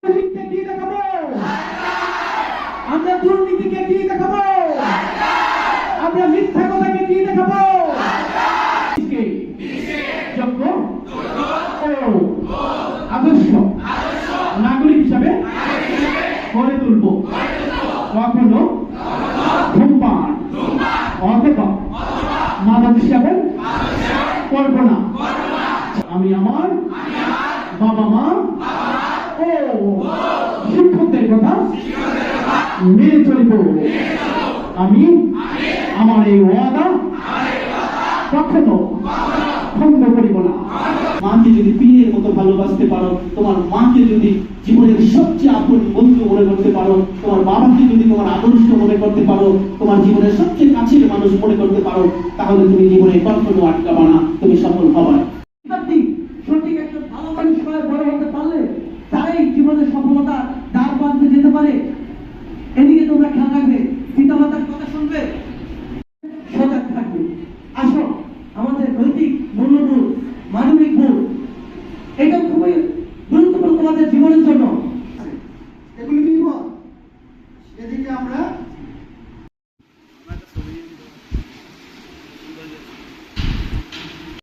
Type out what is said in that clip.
কি দেখাবো? আমরা দুর্নীতিকে কি দেখাবো? আমরা মিথ্যা কথাকে কি দেখাবো? যোগ্য ও আদর্শ নাগরিক হিসাবে গড়ে তুলব। কখনো ধূমপান অথবা মাদক সেবন করব না। আমি আমার বাবা মা ও শিক্ষকদের কথা মেনে চলিব। আমি আমার এই ওয়াদা কখনো ভঙ্গ করিব না। মাকে যদি পীরের মতো ভালোবাসতে পারো, তোমার মাকে যদি জীবনের সবচেয়ে আপন বন্ধু মনে করতে পারো, তোমার বাবাকে যদি তোমার আদর্শ মনে করতে পারো, তোমার জীবনের সবচেয়ে কাছের মানুষ মনে করতে পারো, তাহলে তুমি জীবনে কখনো আটকাবা না, তুমি সফল হবা। সঠিক একটা ভালো মানুষ হয়ে বড় হতে পারলে তারাই জীবনের সফলতা দ্বার প্রান্তে যেতে পারে। এদিকে তোমরা খেয়াল রাখবে, পিতা মাতার কথা শুনবে, সজাগ থাকবে। আসো, আমাদের নৈতিক মূল্যবোধ, মানবিক বোধ, এটা খুবই গুরুত্বপূর্ণ তোমাদের জীবনের জন্য। এগুলি নির্ভর এদিকে আমরা